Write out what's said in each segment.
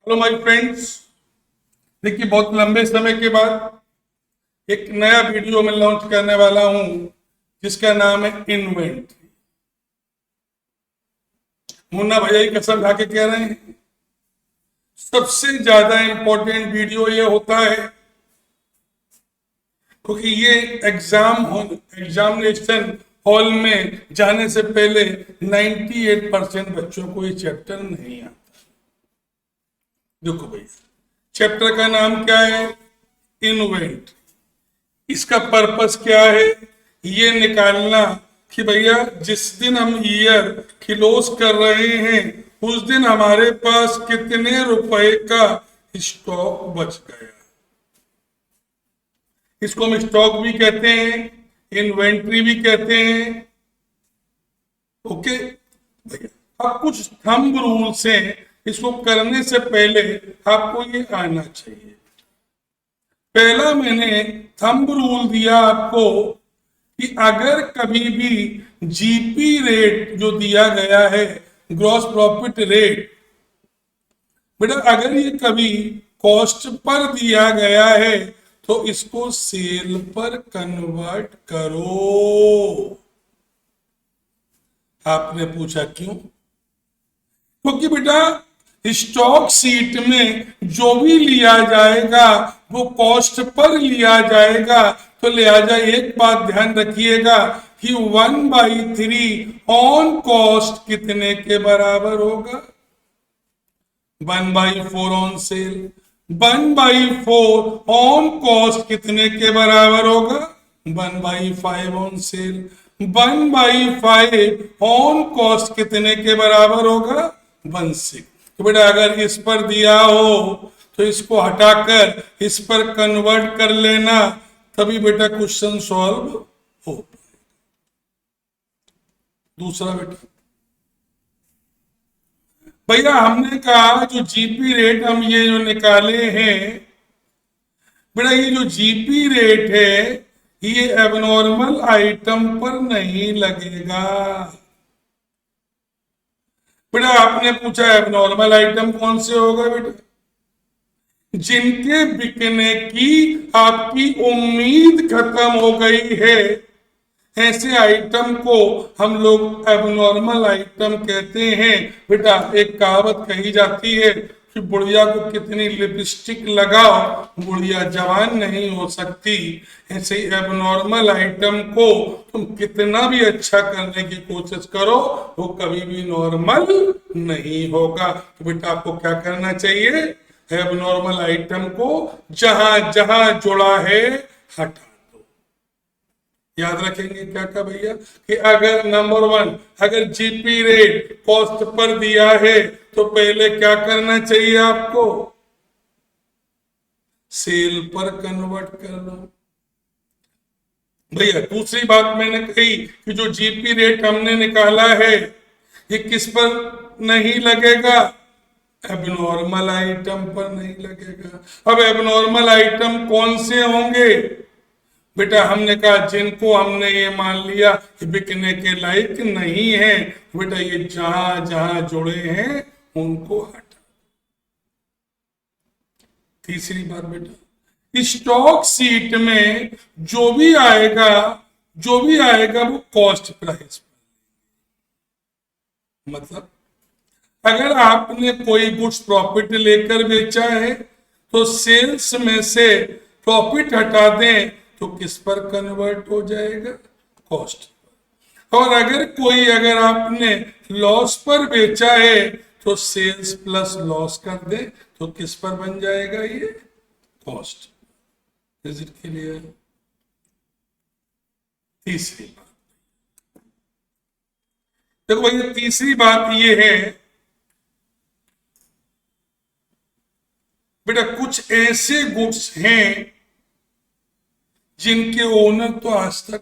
Hello my friends. देखिए, बहुत लंबे समय के बाद एक नया वीडियो मैं लॉन्च करने वाला हूं जिसका नाम है इन्वेंट्री। मुन्ना भैया की कसम खा के कह रहे हैं, सबसे ज्यादा इंपॉर्टेंट वीडियो ये होता है क्योंकि ये एग्जामिनेशन हॉल में जाने से पहले 98% बच्चों को ये चैप्टर नहीं आता। देखो भैया, चैप्टर का नाम क्या है? इन्वेंट। इसका पर्पस क्या है? ये निकालना कि भैया जिस दिन हम ईयर क्लोज कर रहे हैं उस दिन हमारे पास कितने रुपए का स्टॉक बच गया। इसको हम स्टॉक भी कहते हैं, इन्वेंट्री भी कहते हैं। ओके भैया, अब कुछ थंब रूल्स हैं, इसको करने से पहले आपको ये आना चाहिए। पहला मैंने थंब रूल दिया आपको कि अगर कभी भी जीपी रेट जो दिया गया है, ग्रॉस प्रॉफिट रेट, बेटा अगर ये कभी कॉस्ट पर दिया गया है तो इसको सेल पर कन्वर्ट करो। आपने पूछा क्यों? क्योंकि बेटा स्टॉक सीट में जो भी लिया जाएगा वो कॉस्ट पर लिया जाएगा, तो लिहाजा एक बात ध्यान रखिएगा कि 1/3 ऑन कॉस्ट कितने के बराबर होगा? 1/4 ऑन सेल। 1/4 ऑन कॉस्ट कितने के बराबर होगा? 1/5 ऑन सेल। 1/5 ऑन कॉस्ट कितने के बराबर होगा? 1/6। तो बेटा अगर इस पर दिया हो तो इसको हटाकर इस पर कन्वर्ट कर लेना, तभी बेटा क्वेश्चन सॉल्व हो। दूसरा बेटा, भैया हमने कहा जो जीपी रेट हम ये जो निकाले हैं, बेटा ये जो जीपी रेट है ये एबनॉर्मल आइटम पर नहीं लगेगा। बेटा आपने पूछा एबनॉर्मल आइटम कौन से होगा? बेटा जिनके बिकने की आपकी उम्मीद खत्म हो गई है, ऐसे आइटम को हम लोग एबनॉर्मल आइटम कहते हैं। बेटा एक कहावत कही जाती है कि बुढ़िया को कितनी लिपस्टिक लगाओ, बुढ़िया जवान नहीं हो सकती। ऐसे ही एबनॉर्मल आइटम को तुम कितना भी अच्छा करने की कोशिश करो, वो कभी भी नॉर्मल नहीं होगा। तो बेटा आपको क्या करना चाहिए? एबनॉर्मल आइटम को जहां जहां जुड़ा है हटा। याद रखेंगे क्या क्या भैया कि अगर नंबर 1, अगर जीपी रेट कॉस्ट पर दिया है तो पहले क्या करना चाहिए आपको? सेल पर कन्वर्ट कर लो। भैया दूसरी बात मैंने कही कि जो जीपी रेट हमने निकाला है ये किस पर नहीं लगेगा? एबनॉर्मल आइटम पर नहीं लगेगा। अब एबनॉर्मल आइटम कौन से होंगे? बेटा हमने कहा जिनको हमने ये मान लिया कि बिकने के लायक नहीं है, बेटा ये जहां जहां जुड़े हैं उनको हटा। तीसरी बात बेटा, स्टॉक सीट में जो भी आएगा वो कॉस्ट प्राइस पर। मतलब अगर आपने कोई गुड्स प्रॉफिट लेकर बेचा है तो सेल्स में से प्रॉफिट हटा दें तो किस पर कन्वर्ट हो जाएगा? Cost per. और अगर आपने लॉस पर बेचा है तो सेल्स प्लस लॉस कर दे तो किस पर बन जाएगा? ये कॉस्ट। Is it clear? तीसरी बात, देखो भैया तीसरी बात ये है बेटा कुछ ऐसे गुड्स हैं जिनके ओनर तो आज तक,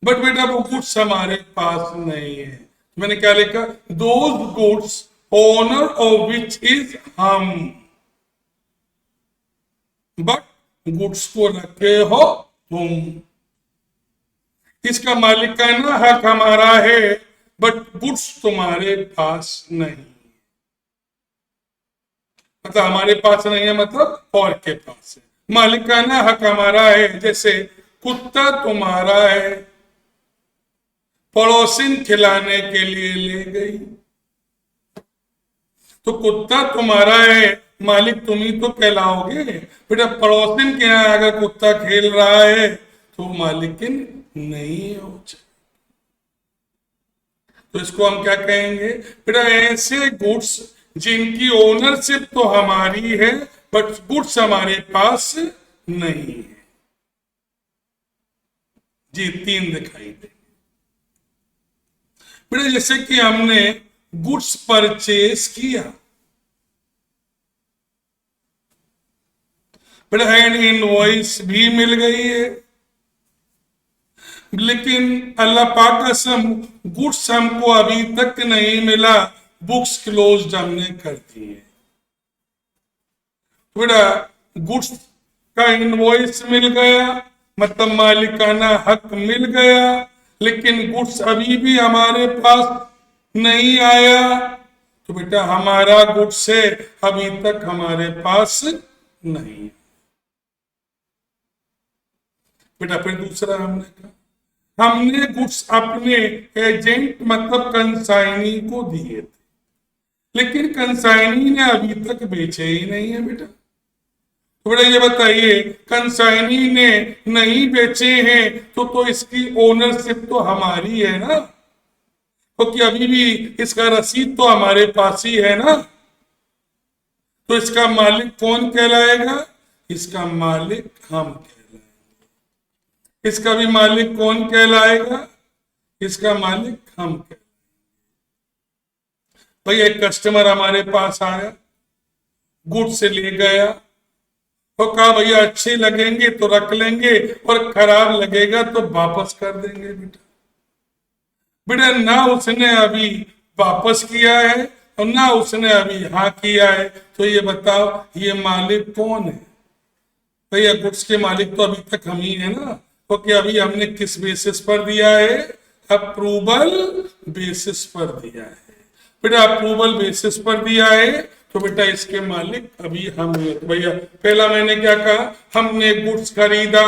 बट बेटा वो गुड्स हमारे पास नहीं है। मैंने क्या लिखा? Those goods owner of which is हम, बट गुड्स को रखे हो तुम। इसका मालिकाना हक हमारा है बट गुड्स तुम्हारे पास नहीं। मतलब हमारे पास नहीं है, मतलब और के पास है। मालिकाना हक हमारा है, जैसे कुत्ता तुम्हारा है, पड़ोसिन खिलाने के लिए ले गई, तो कुत्ता तुम्हारा है, मालिक तुम ही तो कहलाओगे। बेटा पड़ोसिन के यहाँ अगर कुत्ता खेल रहा है तो मालिकिन नहीं हो। तो इसको हम क्या कहेंगे बेटा, ऐसे गुड्स जिनकी ओनरशिप तो हमारी है बट गुड्स हमारे पास नहीं है। जी तीन दिखाई दे बेटा, जैसे कि हमने गुड्स परचेज किया बेटा, एंड इनवॉइस भी मिल गई है, लेकिन अल्लाह पाक कसम गुड्स हमको अभी तक नहीं मिला, बुक्स क्लोज्ड हमने कर दी है। बेटा गुड्स का इनवॉइस मिल गया, मतलब मालिकाना हक मिल गया, लेकिन गुड्स अभी भी हमारे पास नहीं आया, तो बेटा हमारा गुड्स है अभी तक हमारे पास नहीं। बेटा फिर दूसरा हमने कहा, हमने गुड्स अपने एजेंट मतलब कंसाइनी को दिए थे, लेकिन कंसाइनी ने अभी तक बेचे ही नहीं है बेटा। तो बेटा ये बताइए, कंसाइनी ने नहीं बेचे हैं तो इसकी ओनरशिप तो हमारी है ना, क्योंकि अभी भी इसका रसीद तो हमारे पास ही है ना। तो इसका मालिक कौन कहलाएगा, इसका मालिक हम कहलाएंगे। इसका भी मालिक कौन कहलाएगा, इसका मालिक हम कहलाएंगे। भाई एक कस्टमर हमारे पास आया, गुड से ले गया, तो कहा भैया अच्छे लगेंगे तो रख लेंगे और खराब लगेगा तो वापस कर देंगे। बेटा बेटा ना उसने अभी वापस किया है और ना उसने अभी हाँ किया है, तो ये बताओ ये मालिक कौन है। भैया गुड्स के मालिक तो अभी तक हम ही है ना, क्योंकि अभी हमने किस बेसिस पर दिया है, अप्रूवल बेसिस पर दिया है। बेटा अप्रूवल बेसिस पर दिया है तो बेटा इसके मालिक अभी हम हैं। तो भैया पहला मैंने क्या कहा, हमने गुड्स खरीदा,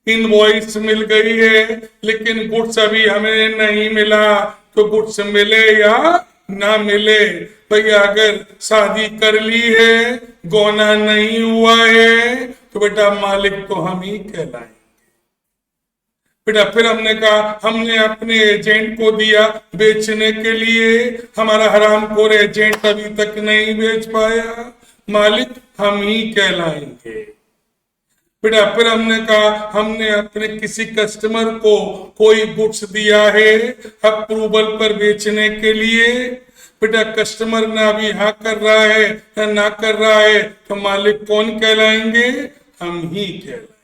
इनवॉइस मिल गई है, लेकिन गुड्स अभी हमें नहीं मिला, तो गुड्स मिले या ना मिले। भैया अगर शादी कर ली है, गौना नहीं हुआ है, तो बेटा मालिक तो हम ही कहलाएंगे। बेटा फिर हमने कहा हमने अपने एजेंट को दिया बेचने के लिए, हमारा हरामखोर एजेंट अभी तक नहीं बेच पाया, मालिक हम ही कहलाएंगे। बेटा फिर हमने कहा हमने अपने किसी कस्टमर को कोई गुड्स दिया है अप्रूवल पर बेचने के लिए, बेटा कस्टमर ना अभी हाँ कर रहा है ना कर रहा है, तो मालिक कौन कहलाएंगे, हम ही कहलाएंगे।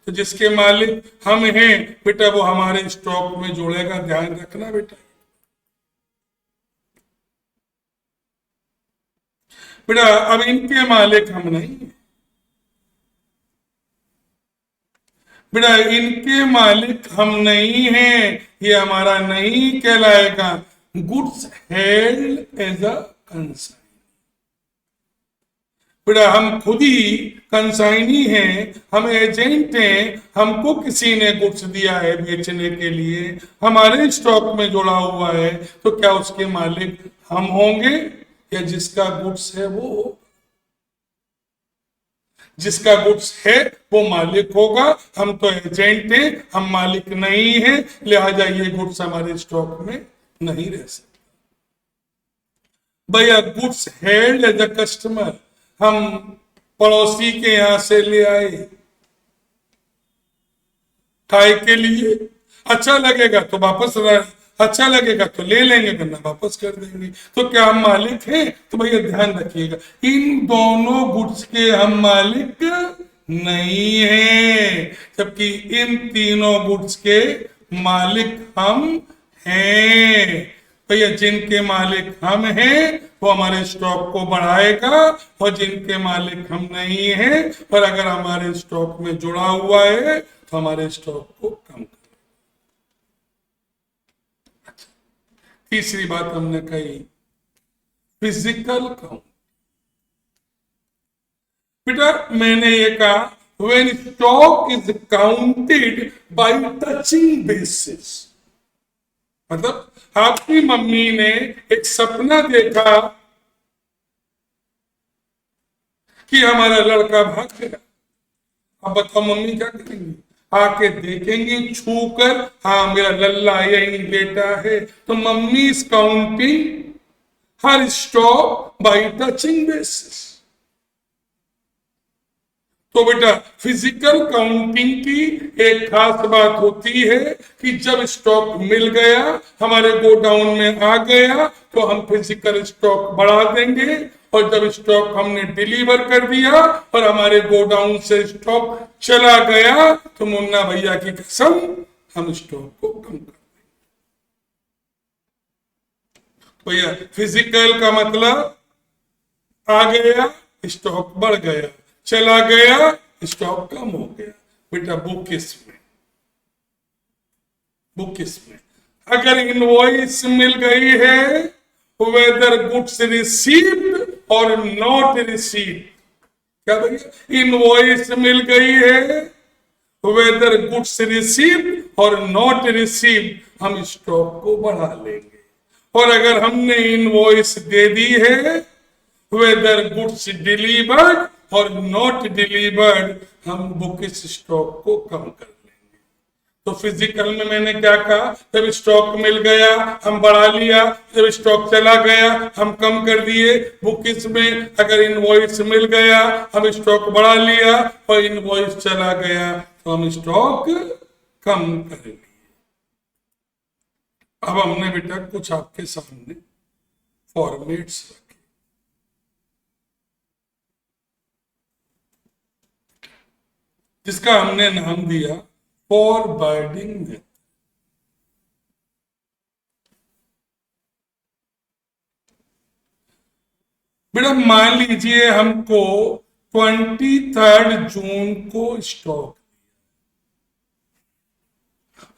तो जिसके मालिक हम हैं बेटा वो हमारे स्टॉक में जोड़ेगा, ध्यान रखना बेटा। बेटा अब इनके मालिक हम नहीं, बेटा इनके मालिक हम नहीं हैं, ये हमारा नहीं कहलाएगा। Goods held as a consign, बेटा हम खुद ही कंसाइनी हैं, हम एजेंट हैं, हमको किसी ने गुड्स दिया है बेचने के लिए, हमारे स्टॉक में जोड़ा हुआ है, तो क्या उसके मालिक हम होंगे या जिसका गुड्स है वो, जिसका गुड्स है वो मालिक होगा। हम तो एजेंट हैं, हम मालिक नहीं हैं, लिहाजा ये गुड्स हमारे स्टॉक में नहीं रह सकते। भैया goods held as a customer, हम पड़ोसी के यहां से ले आए काय के लिए, अच्छा लगेगा तो वापस, अच्छा लगेगा तो ले लेंगे वरना वापस कर देंगे, तो क्या हम मालिक हैं। तो भैया ध्यान रखिएगा इन दोनों गुड्स के हम मालिक नहीं हैं, जबकि इन तीनों गुड्स के मालिक हम हैं। भैया जिनके मालिक हम हैं वो हमारे स्टॉक को बढ़ाएगा, और जिनके मालिक हम नहीं हैं पर अगर हमारे स्टॉक में जुड़ा हुआ है तो हमारे स्टॉक को कम करेगा। तीसरी बात हमने कही फिजिकल काउंट, बेटा मैंने ये कहा when stock is counted by touching basis, मतलब आपकी मम्मी ने एक सपना देखा कि हमारा लड़का भाग गया। अब बताओ मम्मी क्या करेंगी? आके देखेंगे छू कर, हाँ मेरा लल्ला यही बेटा है। तो mummy is counting her stock bye touching basis. तो बेटा फिजिकल काउंटिंग की एक खास बात होती है कि जब स्टॉक मिल गया, हमारे गोडाउन में आ गया, तो हम फिजिकल स्टॉक बढ़ा देंगे। और जब स्टॉक हमने डिलीवर कर दिया और हमारे गोडाउन से स्टॉक चला गया, तो मुन्ना भैया की कसम हम स्टॉक को कम कर देंगे। भैया फिजिकल का मतलब आ गया स्टॉक बढ़ गया, चला गया स्टॉक कम हो गया। बेटा बुकिस में अगर इनवॉइस मिल गई है, वेदर गुड्स रिसीव्ड और नॉट रिसीव्ड, क्या भैया इनवॉइस मिल गई है, वेदर गुड्स रिसीव्ड और नॉट रिसीव्ड, हम स्टॉक को बढ़ा लेंगे। और अगर हमने इनवॉइस दे दी है, वेदर गुड्स डिलीवर्ड और नॉट डिलीवर्ड, हम बुकिस स्टॉक को कम कर लेंगे। तो फिजिकल में मैंने क्या कहा, जब स्टॉक मिल गया हम बढ़ा लिया, जब स्टॉक चला गया हम कम कर दिए। बुकिस में अगर इनवॉइस मिल गया हम स्टॉक बढ़ा लिया, और इनवॉइस चला गया तो हम स्टॉक कम कर लिए। अब हमने बेटा कुछ आपके सामने फॉर्मेट्स रखे, जिसका हमने नाम दिया फॉरवर्डिंग मेथड। बेटा मान लीजिए हमको 23 जून को स्टॉक,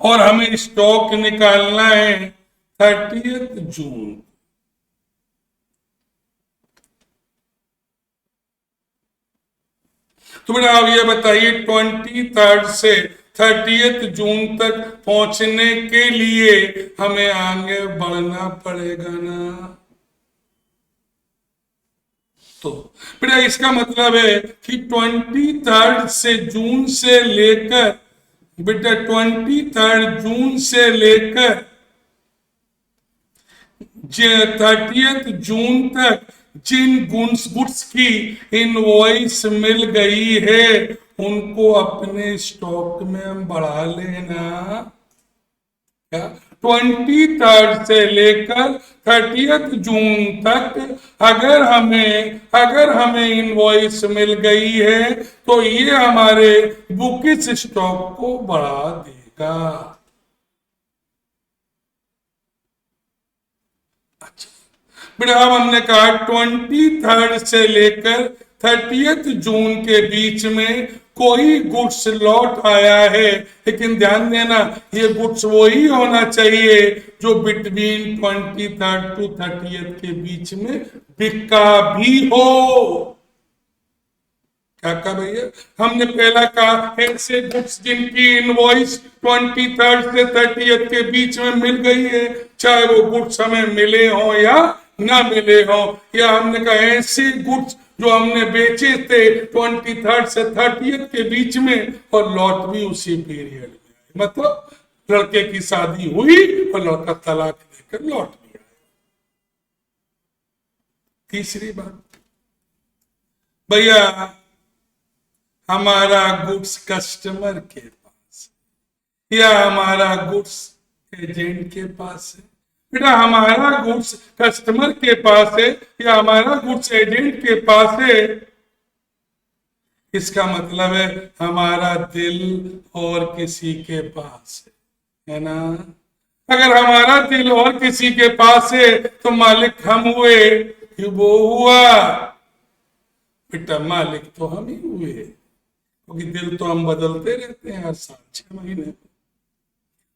और हमें स्टॉक निकालना है 30 जून। तो बेटा आप ये बताइए 23 से 30 जून तक पहुंचने के लिए हमें आगे बढ़ना पड़ेगा ना। तो बेटा इसका मतलब है कि 23 से जून से लेकर, बेटा 23 जून से लेकर 30 जून तक जिन गुड्स की इनवॉइस मिल गई है, उनको अपने स्टॉक में हम बढ़ा लेना। क्या 23 से लेकर 30 जून तक अगर हमें इनवॉइस मिल गई है, तो ये हमारे बुकिस स्टॉक को बढ़ा देगा। अच्छा बेटा अब हमने कहा 23 से लेकर 30 जून के बीच में कोई गुड्स लौट आया है, लेकिन ध्यान देना ये गुड्स वही होना चाहिए जो बिटवीन 23 टू 30 के बीच में बिका भी हो। क्या कहा भैया? हमने पहला कहा ऐसे गुड्स जिनकी इनवॉइस 23 से 30 के बीच में मिल गई है, चाहे वो गुड्स हमें मिले हो या ना मिले हो, या हमने कहा ऐसे गुड्स जो हमने बेचे थे 23 से 30 के बीच में और लौट भी उसी पीरियड में, मतलब लड़के की शादी हुई और लड़का तलाक देकर लौट भी आया। तीसरी बात भैया, हमारा गुड्स कस्टमर के पास या हमारा गुड्स एजेंट के पास है। बेटा हमारा गुड्स कस्टमर के पास है या हमारा गुड्स एजेंट के पास है, इसका मतलब है हमारा दिल और किसी के पास है ना। अगर हमारा दिल और किसी के पास है तो मालिक हम हुए कि वो हुआ? बेटा मालिक तो हम ही हुए, क्योंकि दिल तो हम बदलते रहते हैं हर साल 6 महीने।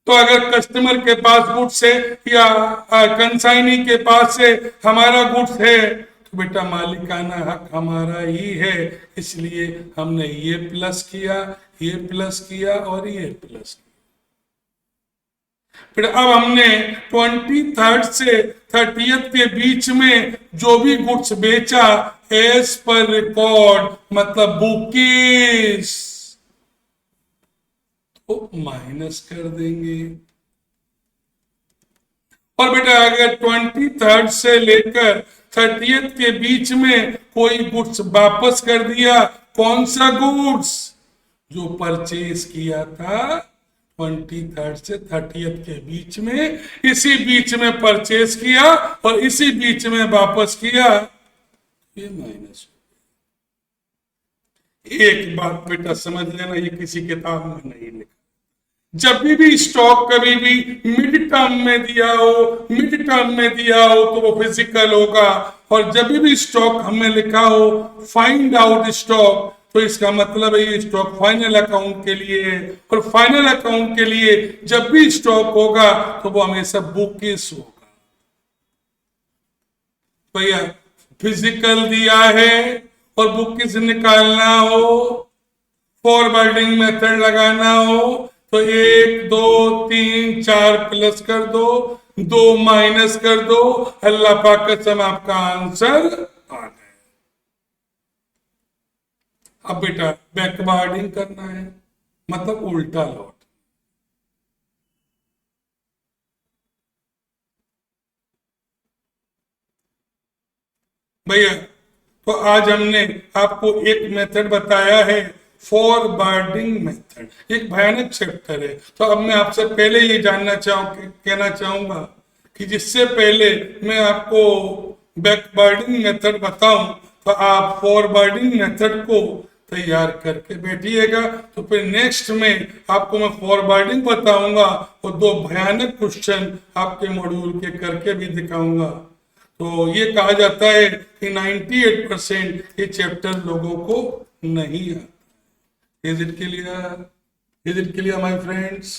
तो अगर कस्टमर के पास गुड्स है या कंसाइनी के पास से हमारा गुड्स है, तो बेटा मालिकाना हक हमारा ही है, इसलिए हमने ये प्लस किया, ये प्लस किया और ये प्लस किया। फिर अब हमने 23rd से 30th के बीच में जो भी गुड्स बेचा एज पर रिकॉर्ड मतलब बुकिस, तो माइनस कर देंगे। और बेटा अगर 23rd से लेकर 30th के बीच में कोई गुड्स वापस कर दिया, कौन सा गुड्स? जो परचेज किया था 23rd से 30th के बीच में, इसी बीच में परचेज किया और इसी बीच में वापस किया, ये माइनस। एक बात बेटा समझ लेना, ये किसी किताब में नहीं लिखा। जब भी स्टॉक कभी भी मिड टर्म में दिया हो, मिड टर्म में दिया हो तो वो फिजिकल होगा, और जब भी स्टॉक हमें लिखा हो फाइंड आउट स्टॉक, तो इसका मतलब है ये स्टॉक फाइनल अकाउंट के लिए है, और फाइनल अकाउंट के लिए जब भी स्टॉक होगा तो वो हमेशा बुकिस होगा। भैया फिजिकल दिया है और बुकिस निकालना हो, फॉरवर्डिंग मेथड लगाना हो, तो 1 2 3 4 प्लस कर दो, 2 माइनस कर दो, अल्लाह पाक कसम आपका आंसर आ गया। अब बेटा बैकवर्डिंग करना है, मतलब उल्टा लौट। भैया तो आज हमने आपको एक मेथड बताया है, फॉरवर्डिंग मेथड, एक भयानक चैप्टर है। तो अब मैं आपसे पहले ये कहना चाहूंगा कि जिससे पहले मैं आपको बैकवर्डिंग मेथड बताऊं, तो आप फॉरवर्डिंग मेथड को तैयार करके बैठिएगा। तो फिर नेक्स्ट में आपको मैं फॉरवर्डिंग बताऊंगा और 2 भयानक क्वेश्चन आपके मॉड्यूल के करके भी दिखाऊंगा। तो ये कहा जाता है कि 98% ये चैप्टर लोगों को नहीं आता। Is it clear? Is it clear, my friends?